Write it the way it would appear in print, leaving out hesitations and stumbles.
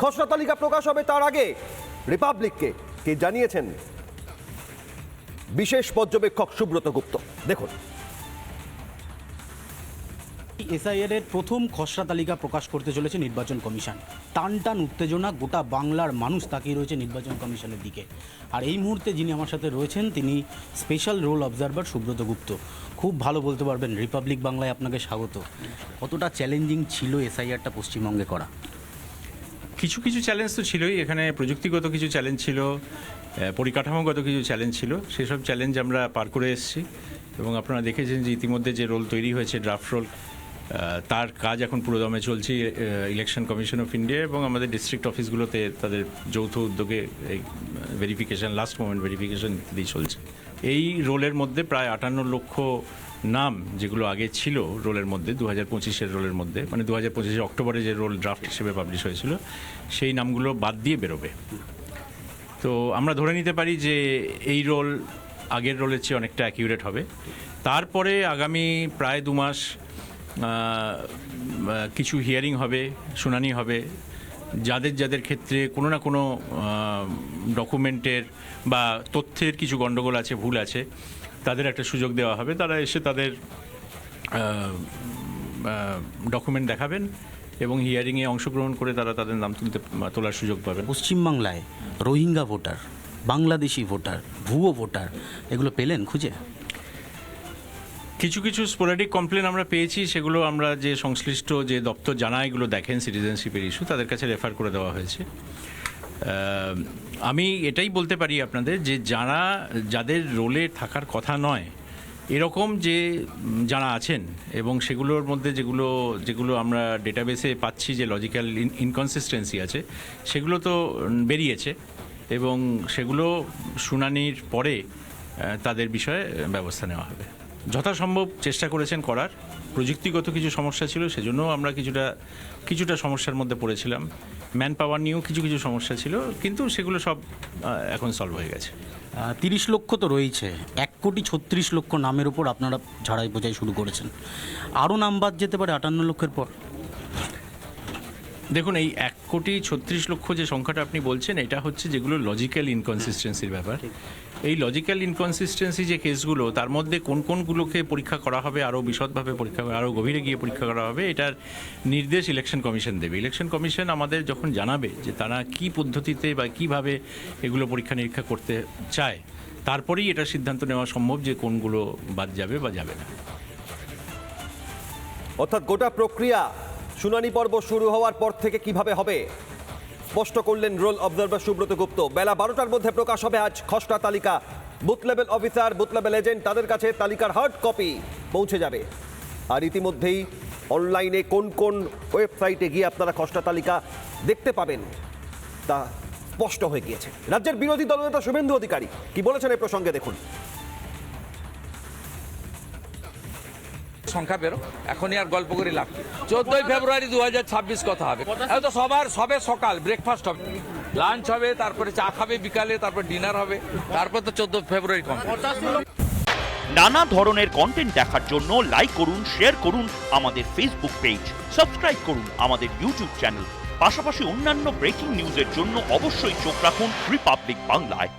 খসড়া তালিকা প্রকাশ হবে তার আগে রিপাবলিককে কে জানিয়েছেন বিশেষ পর্যবেক্ষক সুব্রত গুপ্ত। দেখুন, এসআইআর এর প্রথম খসড়া তালিকা প্রকাশ করতে চলেছে নির্বাচন কমিশন। টান টান উত্তেজনা, গোটা বাংলার মানুষ তাকিয়ে রয়েছে নির্বাচন কমিশনের দিকে। আর এই মুহূর্তে যিনি আমার সাথে রয়েছেন তিনি স্পেশাল রোল অবজারভার সুব্রত গুপ্ত। খুব ভালো বলতে পারবেন। রিপাবলিক বাংলায় আপনাকে স্বাগত। কতটা চ্যালেঞ্জিং ছিল এসআইআরটা পশ্চিমবঙ্গে করা? কিছু কিছু চ্যালেঞ্জ তো ছিলই, এখানে প্রযুক্তিগত কিছু চ্যালেঞ্জ ছিল, পরিকাঠামোগত কিছু চ্যালেঞ্জ ছিল। সেসব চ্যালেঞ্জ আমরা পার করে এসেছি এবং আপনারা দেখেছেন যে ইতিমধ্যে যে রোল তৈরি হয়েছে, ড্রাফট রোল, তার কাজ এখন পুরোদমে চলছে। ইলেকশন কমিশন অফ ইন্ডিয়া এবং আমাদের ডিস্ট্রিক্ট অফিসগুলোতে তাদের যৌথ উদ্যোগে এই ভেরিফিকেশন, লাস্ট মোমেন্ট ভেরিফিকেশন ইত্যাদি চলছে। এই রোলের মধ্যে প্রায় 58 লক্ষ নাম যেগুলো আগে ছিল রোলের মধ্যে, 2025-এর রোলের মধ্যে, মানে 2025 অক্টোবরে যে রোল ড্রাফট হিসেবে পাবলিশ হয়েছিল, সেই নামগুলো বাদ দিয়ে বেরোবে। তো আমরা ধরে নিতে পারি যে এই রোল আগের রোলের চেয়ে অনেকটা অ্যাকিউরেট হবে। তারপরে আগামী প্রায় 2 মাস কিছু হিয়ারিং হবে, শুনানি হবে। যাদের যাদের ক্ষেত্রে কোনো না কোনো ডকুমেন্টের বা তথ্যের কিছু গণ্ডগোল আছে, ভুল আছে, তাদের একটা সুযোগ দেওয়া হবে। তারা এসে তাদের ডকুমেন্ট দেখাবেন এবং হিয়ারিংয়ে অংশগ্রহণ করে তারা তাদের নাম তোলার সুযোগ পাবেন। পশ্চিমবাংলায় রোহিঙ্গা ভোটার, বাংলাদেশি ভোটার, ভুয়ো ভোটার, এগুলো পেলেন খুঁজে? কিছু কিছু স্পোরাডিক কমপ্লেন আমরা পেয়েছি, সেগুলো আমরা যে সংশ্লিষ্ট যে দপ্তর জানা এগুলো দেখেন সিটিজেনশিপের ইস্যু, তাদের কাছে রেফার করে দেওয়া হয়েছে। আমি এটাই বলতে পারি আপনাদের যে যাদের রোলে থাকার কথা নয় এরকম যে যারা আছেন, এবং সেগুলোর মধ্যে যেগুলো আমরা ডেটাবেসে পাচ্ছি যে লজিক্যাল ইনকনসিস্টেন্সি আছে, সেগুলো তো বেরিয়েছে এবং সেগুলো শুনানির পরে তাদের বিষয়ে ব্যবস্থা নেওয়া হবে। যথাসম্ভব চেষ্টা করেছেন করার। প্রযুক্তিগত কিছু সমস্যা ছিল, সেজন্য আমরা কিছুটা সমস্যার মধ্যে পড়েছিলাম। ম্যান পাওয়ার নিয়েও কিছু সমস্যা ছিল, কিন্তু সেগুলো সব এখন সলভ হয়ে গেছে। 30 লক্ষ তো রয়েছে, 1,36,00,000 নামের উপর আপনারা ঝাড়াই বোঝাই শুরু করেছেন। আরও নাম বাদ যেতে পারে 58 লক্ষের পর। দেখুন, এই 1,36,00,000 যে সংখ্যাটা আপনি বলছেন, এটা হচ্ছে যেগুলো লজিক্যাল ইনকনসিস্টেন্সির ব্যাপার। এই লজিক্যাল ইনকনসিস্টেন্সি যে কেসগুলো, তার মধ্যে কোনগুলোকে পরীক্ষা করা হবে, আরও বিশদভাবে পরীক্ষা, আরও গভীরে গিয়ে পরীক্ষা করা হবে, এটার নির্দেশ ইলেকশন কমিশন দেবে। ইলেকশন কমিশন আমাদের যখন জানাবে যে তারা কী পদ্ধতিতে বা কীভাবে এগুলো পরীক্ষা নিরীক্ষা করতে চায়, তারপরেই এটা সিদ্ধান্ত নেওয়া সম্ভব যে কোনগুলো বাদ যাবে বা যাবে না। অর্থাৎ গোটা প্রক্রিয়া শুনানি পর্ব শুরু হওয়ার পর থেকে কিভাবে হবে স্পষ্ট করলেন রোল অবজারভার সুব্রত গুপ্ত। বেলা 12টার মধ্যে প্রকাশ হবে আজ খসড়া তালিকা। Booth level officer, booth level agent, তাদের কাছে তালিকার হার্ড কপি পৌঁছে যাবে। আর ইতিমধ্যেই অনলাইনে কোন কোন ওয়েবসাইটে গিয়ে আপনারা খসড়া তালিকা দেখতে পাবেন তা স্পষ্ট হয়ে গিয়েছে। রাজ্যের বিরোধী দলনেতা শুভেন্দু অধিকারী কি বলেছেন এই প্রসঙ্গে দেখুন। সংখ্যা বেরো, এখনই আর গল্প করে লাভ। 14 ফেব্রুয়ারি 2026 কথা হবে। তো সবে সকাল ব্রেকফাস্ট হবে, লাঞ্চ হবে, তারপরে চা খাবে বিকালে, তারপর ডিনার হবে, তারপর তো 14 ফেব্রুয়ারি কমপ্লিট। নানা ধরনের কন্টেন্ট দেখার জন্য লাইক করুন, শেয়ার করুন আমাদের ফেসবুক পেজ, সাবস্ক্রাইব করুন আমাদের ইউটিউব চ্যানেল। পাশাপাশি অন্যান্য ব্রেকিং নিউজের জন্য অবশ্যই চোখ রাখুন রিপাবলিক বাংলায়।